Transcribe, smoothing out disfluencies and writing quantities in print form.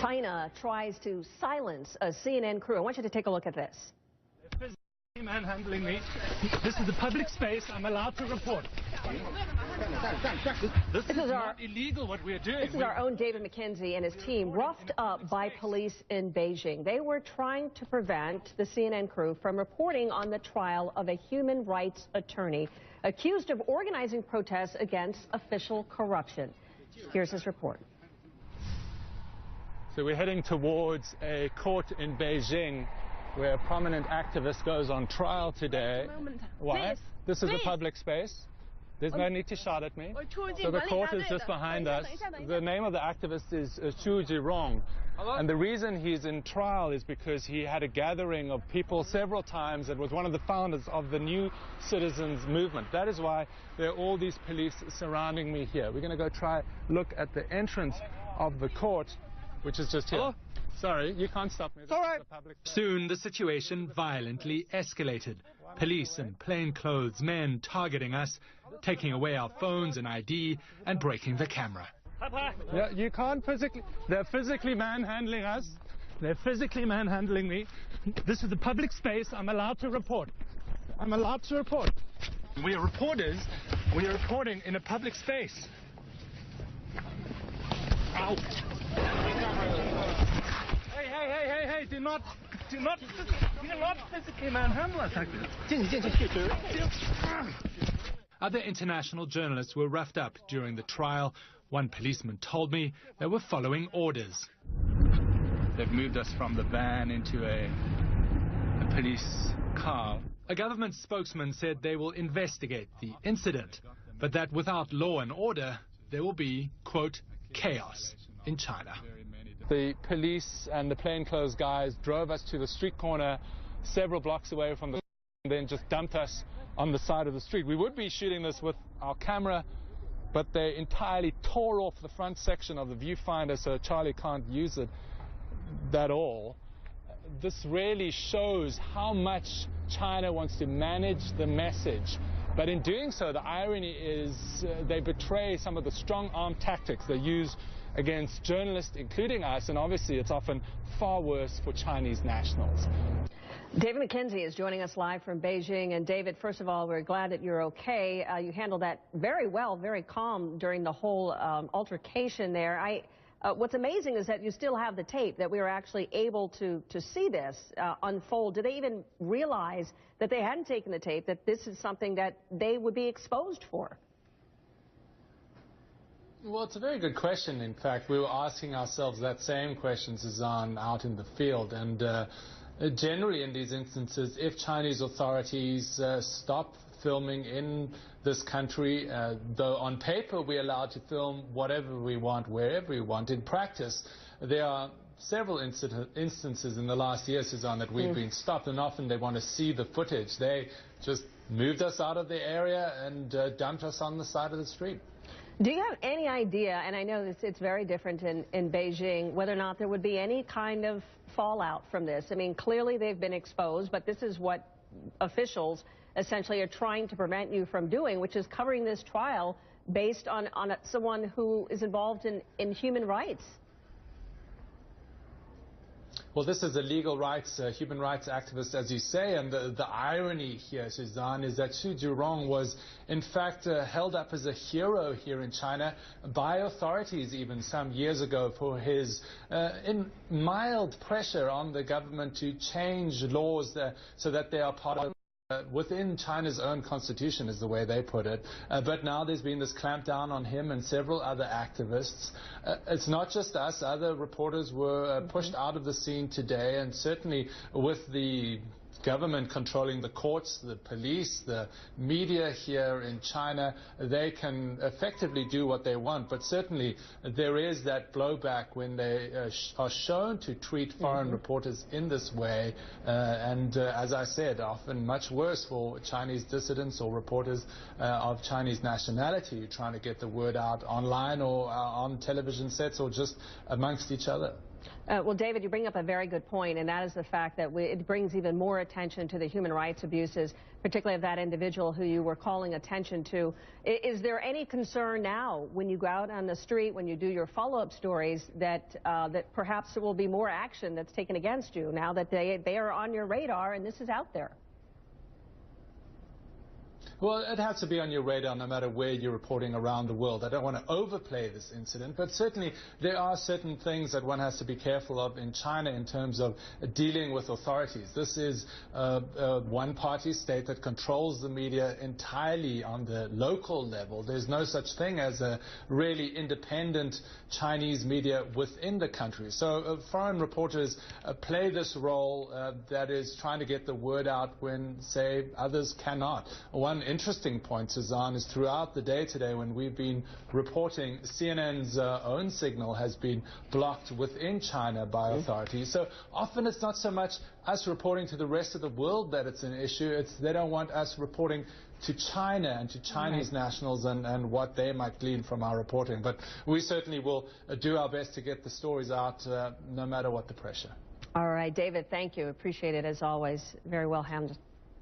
China tries to silence a CNN crew. I want you to take a look at this. They're physically manhandling me. This is a public space. I'm allowed to report. This is not illegal what we're doing. This is our own David McKenzie and his team roughed up by police in Beijing. They were trying to prevent the CNN crew from reporting on the trial of a human rights attorney accused of organizing protests against official corruption. Here's his report. So we're heading towards a court in Beijing where a prominent activist goes on trial today. Why? This is a public space. There's no need to shout at me. So the court is just behind us. The name of the activist is Zhu Zhirong. And the reason he's in trial is because he had a gathering of people several times and was one of the founders of the New Citizens Movement. That is why there are all these police surrounding me here. We're going to go try look at the entrance of the court, which is just here. Hello? Sorry, you can't stop me. It's all right. Soon the situation violently escalated. Police and plainclothes men targeting us, taking away our phones and ID and breaking the camera. Yeah, you can't physically. They're physically manhandling us. They're physically manhandling me. This is a public space. I'm allowed to report. I'm allowed to report. We are reporters. We are reporting in a public space. Ow. Hey, do not physically manhandle us like this. Other international journalists were roughed up during the trial. One policeman told me they were following orders. They've moved us from the van into a police car. A government spokesman said they will investigate the incident, but that without law and order, there will be, quote, chaos in China. The police and the plainclothes guys drove us to the street corner several blocks away from the and then just dumped us on the side of the street. We would be shooting this with our camera, but they entirely tore off the front section of the viewfinder so Charlie can't use it at all. This really shows how much China wants to manage the message. But in doing so, the irony is they betray some of the strong-arm tactics they use against journalists, including us, and obviously it's often far worse for Chinese nationals. David McKenzie is joining us live from Beijing. And David, first of all, we're glad that you're okay. You handled that very well, very calm during the whole altercation there. What's amazing is that you still have the tape, that we were actually able to see this unfold. Did they even realize that they hadn't taken the tape, that this is something that they would be exposed for? Well, it's a very good question. In fact, we were asking ourselves that same question, Suzanne, out in the field. And generally in these instances, if Chinese authorities stop filming in this country, though on paper we're allowed to film whatever we want, wherever we want, in practice there are several instances in the last year, Suzanne, that we've been stopped, and often they want to see the footage. They just moved us out of the area and dumped us on the side of the street. Do you have any idea, and I know it's very different in Beijing, whether or not there would be any kind of fallout from this? I mean, clearly they've been exposed, but this is what officials essentially are trying to prevent you from doing, which is covering this trial based on someone who is involved in human rights. Well, this is a legal rights, human rights activist, as you say, and the irony here, Suzanne, is that Zhu Zhirong was, in fact, held up as a hero here in China by authorities even some years ago for his mild pressure on the government to change laws so that they are part of within China's own constitution, is the way they put it. But now there's been this clampdown on him and several other activists. It's not just us. Other reporters were pushed out of the scene today, and certainly with the government controlling the courts, the police, the media here in China, they can effectively do what they want. But certainly there is that blowback when they are shown to treat foreign reporters in this way. As I said, often much worse for Chinese dissidents or reporters of Chinese nationality trying to get the word out online or on television sets or just amongst each other. Well, David, you bring up a very good point, and that is the fact that it brings even more attention to the human rights abuses, particularly of that individual who you were calling attention to. Is there any concern now when you go out on the street, when you do your follow-up stories, that that perhaps there will be more action that's taken against you now that they are on your radar and this is out there? Well, it has to be on your radar no matter where you're reporting around the world. I don't want to overplay this incident, but certainly there are certain things that one has to be careful of in China in terms of dealing with authorities. This is a one-party state that controls the media entirely on the local level. There's no such thing as a really independent Chinese media within the country. So foreign reporters play this role that is trying to get the word out when, say, others cannot. One interesting point, Suzanne, is throughout the day today when we've been reporting, CNN's own signal has been blocked within China by authorities. So often it's not so much us reporting to the rest of the world that it's an issue, it's they don't want us reporting to China and to Chinese nationals and what they might glean from our reporting. But we certainly will do our best to get the stories out no matter what the pressure. All right, David, thank you. Appreciate it as always. Very well handled.